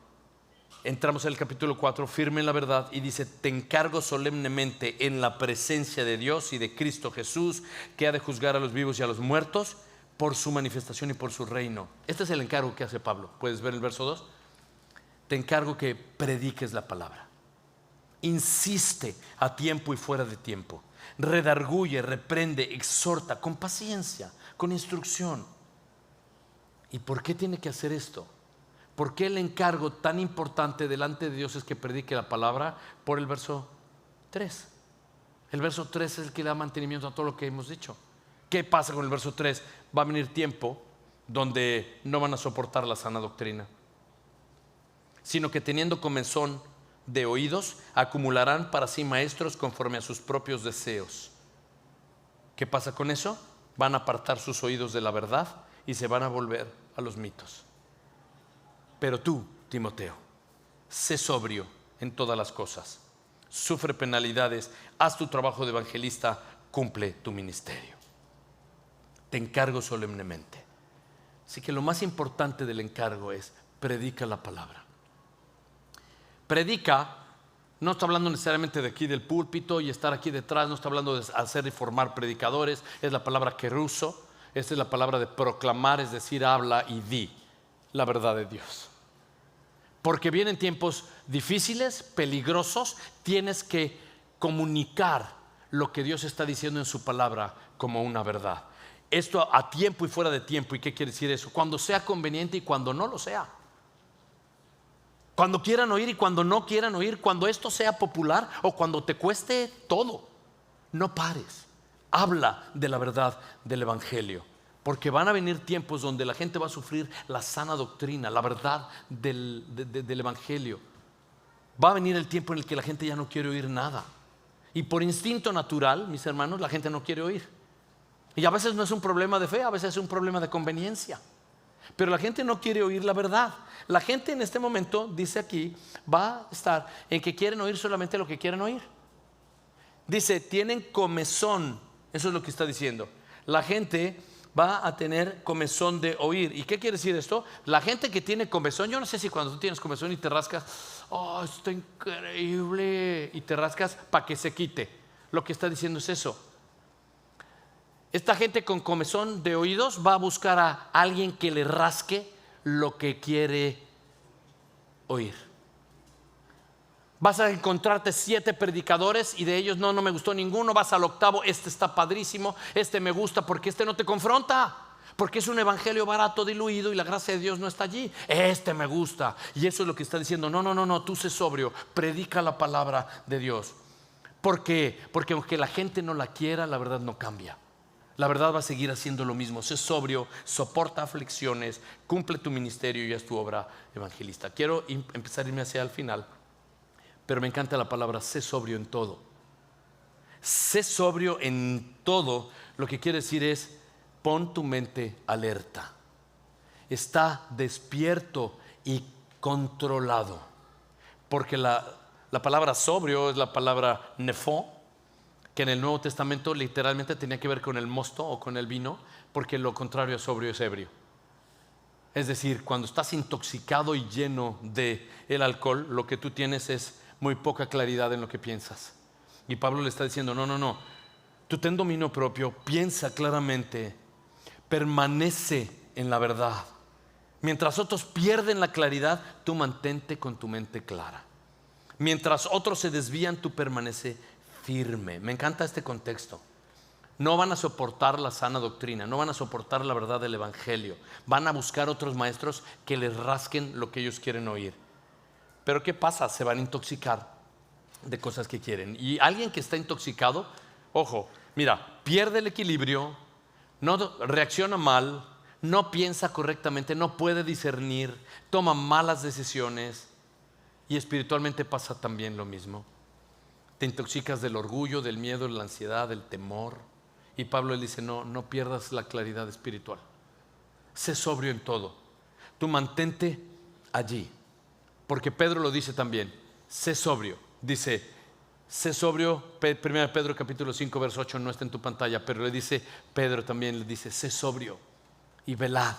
Entramos en el capítulo 4, firme en la verdad, y dice: te encargo solemnemente en la presencia de Dios y de Cristo Jesús, que ha de juzgar a los vivos y a los muertos por su manifestación y por su reino. Este es el encargo que hace Pablo. Puedes ver el verso 2. Te encargo que prediques la palabra. Insiste a tiempo y fuera de tiempo. Redarguye, reprende, exhorta con paciencia, con instrucción. ¿Y por qué tiene que hacer esto? ¿Por qué el encargo tan importante delante de Dios es que predique la palabra? Por el verso 3. El verso 3 es el que da mantenimiento a todo lo que hemos dicho. ¿Qué pasa con el verso 3? Va a venir tiempo donde no van a soportar la sana doctrina, sino que teniendo comezón de oídos, acumularán para sí maestros conforme a sus propios deseos. ¿Qué pasa con eso? Van a apartar sus oídos de la verdad y se van a volver a los mitos. Pero tú, Timoteo, sé sobrio en todas las cosas, sufre penalidades, haz tu trabajo de evangelista, cumple tu ministerio. Te encargo solemnemente. Así que lo más importante del encargo es: predica la palabra. Predica, no está hablando necesariamente de aquí del púlpito y estar aquí detrás, no está hablando de hacer y formar predicadores. Es la palabra keruso. Esta es la palabra de proclamar, es decir, habla y di la verdad de Dios. porque vienen tiempos difíciles, peligrosos. Tienes que comunicar lo que Dios está diciendo en su palabra como una verdad. Esto a tiempo y fuera de tiempo. ¿Y qué quiere decir eso? Cuando sea conveniente y cuando no lo sea. Cuando quieran oír y cuando no quieran oír. Cuando esto sea popular o cuando te cueste todo. No pares. Habla de la verdad del evangelio. Porque van a venir tiempos donde la gente va a sufrir la sana doctrina, la verdad del evangelio. Va a venir el tiempo en el que la gente ya no quiere oír nada. Y por instinto natural, mis hermanos, la gente no quiere oír. Y a veces no es un problema de fe, a veces es un problema de conveniencia. Pero la gente no quiere oír la verdad. La gente en este momento, dice aquí, va a estar en que quieren oír solamente lo que quieren oír. Dice, tienen comezón. Eso es lo que está diciendo. La gente va a tener comezón de oír. ¿Y qué quiere decir esto? La gente que tiene comezón, yo no sé si cuando tú tienes comezón y te rascas, oh, está increíble, y te rascas para que se quite. Lo que está diciendo es eso. Esta gente con comezón de oídos va a buscar a alguien que le rasque lo que quiere oír. Vas a encontrarte 7 predicadores y de ellos no me gustó ninguno. Vas al octavo, este está padrísimo, este me gusta porque este no te confronta, porque es un evangelio barato, diluido y la gracia de Dios no está allí. Este me gusta. Y eso es lo que está diciendo. No, tú sé sobrio, predica la palabra de Dios. ¿Por qué? Porque aunque la gente no la quiera, la verdad no cambia. La verdad va a seguir haciendo lo mismo. Sé sobrio, soporta aflicciones, cumple tu ministerio y haz tu obra evangelista. Quiero empezar a irme hacia el final. Pero me encanta la palabra, sé sobrio en todo. Sé sobrio en todo, lo que quiere decir es, pon tu mente alerta. Está despierto y controlado. Porque la palabra sobrio es la palabra nefó, que en el Nuevo Testamento literalmente tenía que ver con el mosto o con el vino, porque lo contrario a sobrio es ebrio. Es decir, cuando estás intoxicado y lleno de el alcohol, lo que tú tienes es muy poca claridad en lo que piensas. Y Pablo le está diciendo, no, tú ten dominio propio, piensa claramente, permanece en la verdad. Mientras otros pierden la claridad, tú mantente con tu mente clara. Mientras otros se desvían, tú permanece firme. Me encanta este contexto. No van a soportar la sana doctrina, no van a soportar la verdad del evangelio. Van a buscar otros maestros que les rasquen lo que ellos quieren oír. Pero ¿qué pasa? Se van a intoxicar de cosas que quieren. Y alguien que está intoxicado, ojo, mira, pierde el equilibrio, no reacciona mal, no piensa correctamente, no puede discernir, toma malas decisiones. Y espiritualmente pasa también lo mismo. Te intoxicas del orgullo, del miedo, de la ansiedad, del temor. Y Pablo le dice, no pierdas la claridad espiritual. Sé sobrio en todo. Tú mantente allí. Porque Pedro lo dice también, sé sobrio. Dice, sé sobrio, 1 Pedro capítulo 5 verso 8, no está en tu pantalla, pero le dice, Pedro también le dice, sé sobrio y velad,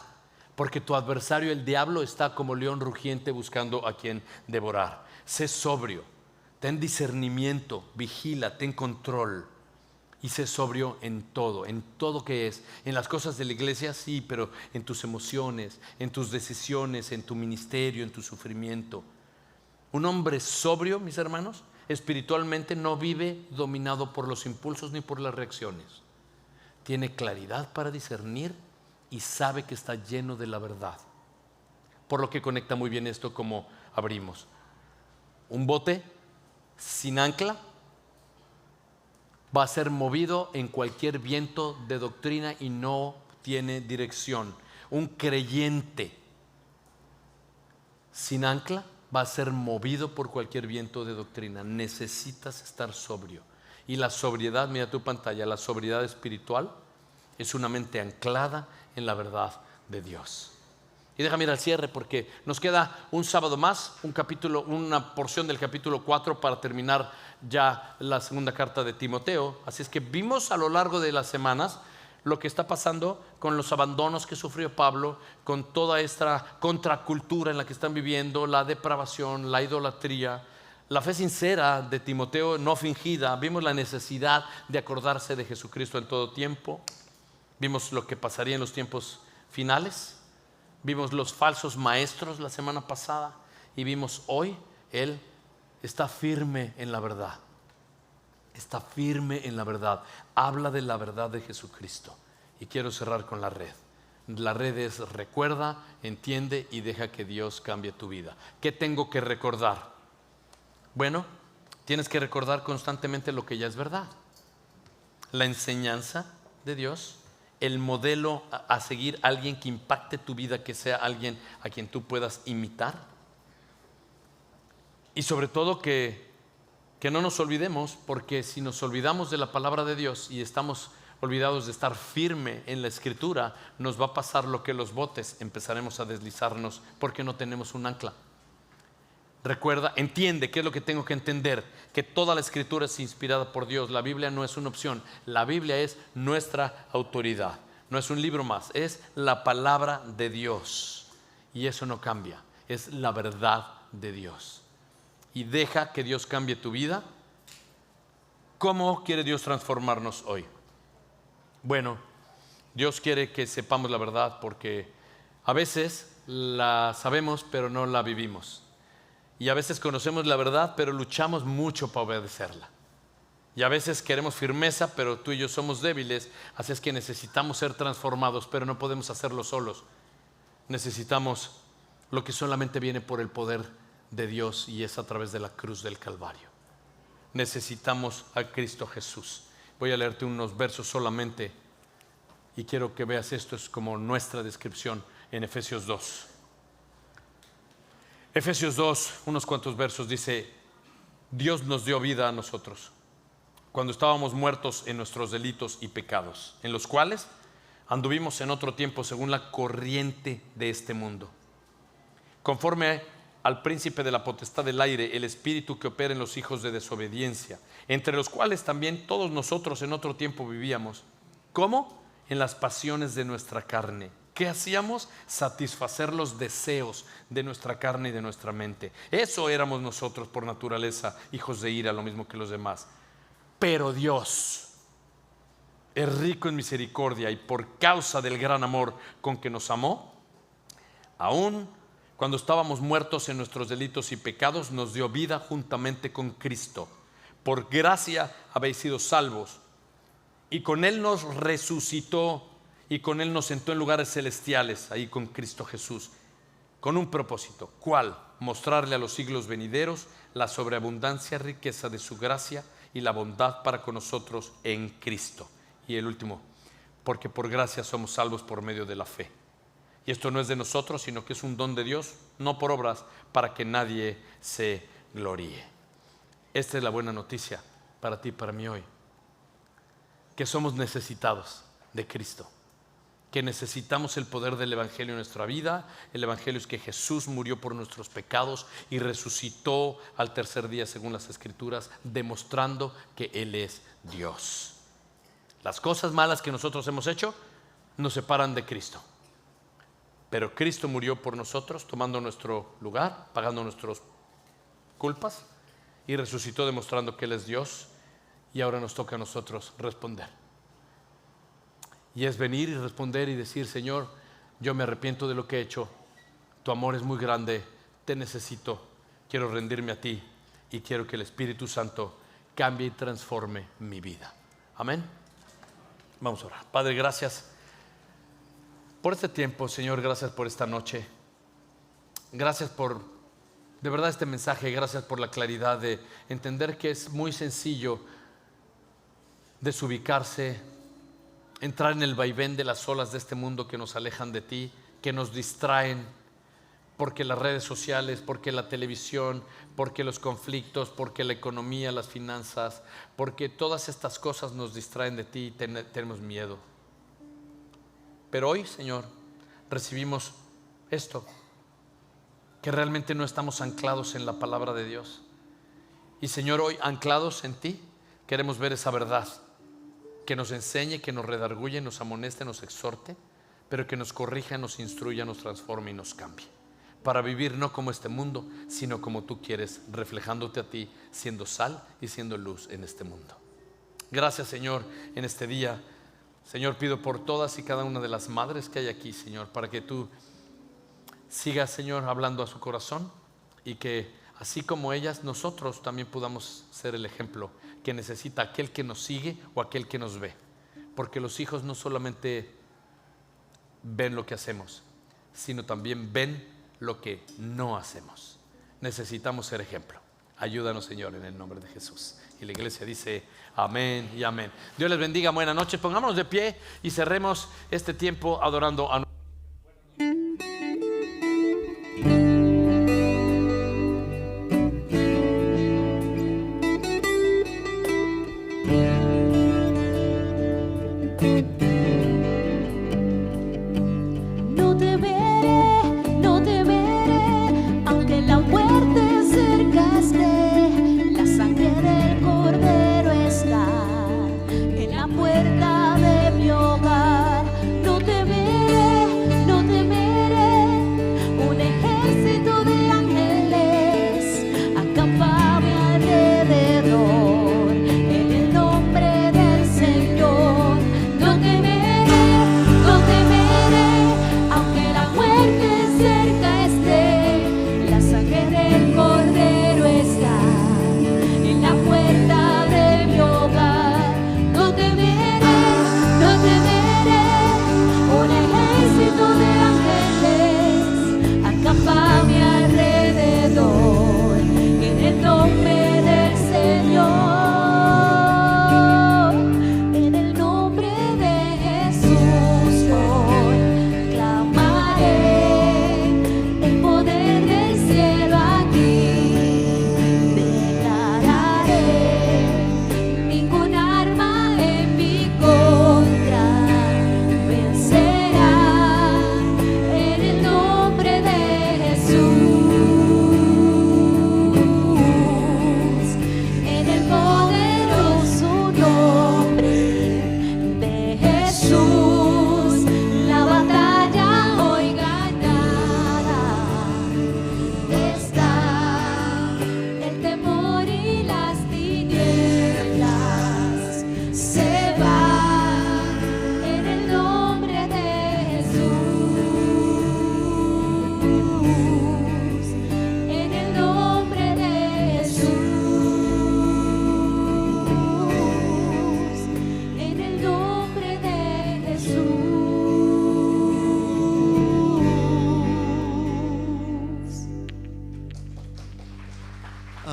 porque tu adversario el diablo está como león rugiente buscando a quien devorar. Sé sobrio, ten discernimiento, vigila, ten control. Y sé sobrio en todo que es. En las cosas de la iglesia sí, pero en tus emociones, en tus decisiones, en tu ministerio, en tu sufrimiento. Un hombre sobrio, mis hermanos, espiritualmente no vive dominado por los impulsos ni por las reacciones. Tiene claridad para discernir y sabe que está lleno de la verdad. Por lo que conecta muy bien esto como abrimos. Un bote sin ancla va a ser movido en cualquier viento de doctrina y no tiene dirección. Un creyente sin ancla va a ser movido por cualquier viento de doctrina. Necesitas estar sobrio. Y la sobriedad, mira tu pantalla, la sobriedad espiritual es una mente anclada en la verdad de Dios. Y déjame ir al cierre porque nos queda un sábado más, una porción del capítulo 4 para terminar ya la segunda carta de Timoteo. Así es que vimos a lo largo de las semanas lo que está pasando con los abandonos que sufrió Pablo, con toda esta contracultura en la que están viviendo, la depravación, la idolatría, la fe sincera de Timoteo, no fingida. Vimos la necesidad de acordarse de Jesucristo en todo tiempo. Vimos lo que pasaría en los tiempos finales. Vimos los falsos maestros la semana pasada y vimos hoy, él está firme en la verdad. Está firme en la verdad. Habla de la verdad de Jesucristo. Y quiero cerrar con la red. La red es: recuerda, entiende y deja que Dios cambie tu vida. ¿Qué tengo que recordar? Bueno, tienes que recordar constantemente lo que ya es verdad. La enseñanza de Dios, el modelo a seguir, alguien que impacte tu vida, que sea alguien a quien tú puedas imitar. Y sobre todo que no nos olvidemos, porque si nos olvidamos de la palabra de Dios y estamos olvidados de estar firme en la Escritura, nos va a pasar lo que los botes, empezaremos a deslizarnos porque no tenemos un ancla. Recuerda, entiende, ¿qué es lo que tengo que entender? Que toda la Escritura es inspirada por Dios. La Biblia no es una opción, la Biblia es nuestra autoridad. No es un libro más, es la palabra de Dios. Y eso no cambia, es la verdad de Dios. Y deja que Dios cambie tu vida. ¿Cómo quiere Dios transformarnos hoy? Bueno, Dios quiere que sepamos la verdad, porque a veces la sabemos pero no la vivimos. Y a veces conocemos la verdad pero luchamos mucho para obedecerla. Y a veces queremos firmeza, pero tú y yo somos débiles, así es que necesitamos ser transformados, pero no podemos hacerlo solos. Necesitamos lo que solamente viene por el poder de Dios, y es a través de la cruz del Calvario. Necesitamos a Cristo Jesús. Voy a leerte unos versos solamente y quiero que veas esto, es como nuestra descripción en Efesios 2. Efesios 2, unos cuantos versos, dice: Dios nos dio vida a nosotros cuando estábamos muertos en nuestros delitos y pecados, en los cuales anduvimos en otro tiempo según la corriente de este mundo, conforme al príncipe de la potestad del aire, el espíritu que opera en los hijos de desobediencia, entre los cuales también todos nosotros en otro tiempo vivíamos. ¿Cómo? En las pasiones de nuestra carne. ¿Qué hacíamos? Satisfacer los deseos de nuestra carne y de nuestra mente. Eso éramos nosotros por naturaleza, hijos de ira, lo mismo que los demás. Pero Dios es rico en misericordia, y por causa del gran amor con que nos amó, aún cuando estábamos muertos en nuestros delitos y pecados, nos dio vida juntamente con Cristo. Por gracia habéis sido salvos, y con Él nos resucitó, y con Él nos sentó en lugares celestiales, ahí con Cristo Jesús, con un propósito. ¿Cuál? Mostrarle a los siglos venideros la sobreabundancia riqueza de su gracia y la bondad para con nosotros en Cristo. Y el último: porque por gracia somos salvos por medio de la fe. Y esto no es de nosotros, sino que es un don de Dios, no por obras, para que nadie se gloríe. Esta es la buena noticia para ti y para mí hoy: que somos necesitados de Cristo, que necesitamos el poder del Evangelio en nuestra vida. El Evangelio es que Jesús murió por nuestros pecados y resucitó al tercer día según las Escrituras, demostrando que Él es Dios. Las cosas malas que nosotros hemos hecho nos separan de Cristo, pero Cristo murió por nosotros, tomando nuestro lugar, pagando nuestras culpas, y resucitó demostrando que Él es Dios. Y ahora nos toca a nosotros responder. Y es venir y responder y decir: Señor, yo me arrepiento de lo que he hecho, tu amor es muy grande, te necesito, quiero rendirme a ti y quiero que el Espíritu Santo cambie y transforme mi vida. Amén. Vamos a orar. Padre, gracias por este tiempo, Señor, gracias por esta noche. Gracias por, de verdad, este mensaje. Gracias por la claridad de entender que es muy sencillo desubicarse, entrar en el vaivén de las olas de este mundo que nos alejan de ti, que nos distraen, porque las redes sociales, porque la televisión, porque los conflictos, porque la economía, las finanzas, porque todas estas cosas nos distraen de ti y tenemos miedo. Pero hoy, Señor, recibimos esto, que realmente no estamos anclados en la palabra de Dios. Y Señor, hoy, anclados en ti, queremos ver esa verdad que nos enseñe, que nos redarguye, nos amoneste, nos exhorte, pero que nos corrija, nos instruya, nos transforme y nos cambie, para vivir no como este mundo, sino como tú quieres, reflejándote a ti, siendo sal y siendo luz en este mundo. Gracias, Señor, en este día. Señor, pido por todas y cada una de las madres que hay aquí, Señor, para que tú sigas, Señor, hablando a su corazón y que así como ellas, nosotros también podamos ser el ejemplo que necesita aquel que nos sigue o aquel que nos ve. Porque los hijos no solamente ven lo que hacemos, sino también ven lo que no hacemos. Necesitamos ser ejemplo. Ayúdanos, Señor, en el nombre de Jesús. Y la iglesia dice amén y amén. Dios les bendiga, buenas noches. Pongámonos de pie y cerremos este tiempo adorando a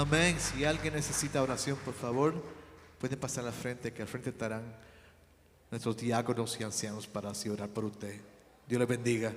Amén. Si alguien necesita oración, por favor, pueden pasar al frente, que al frente estarán nuestros diáconos y ancianos para así orar por usted. Dios les bendiga.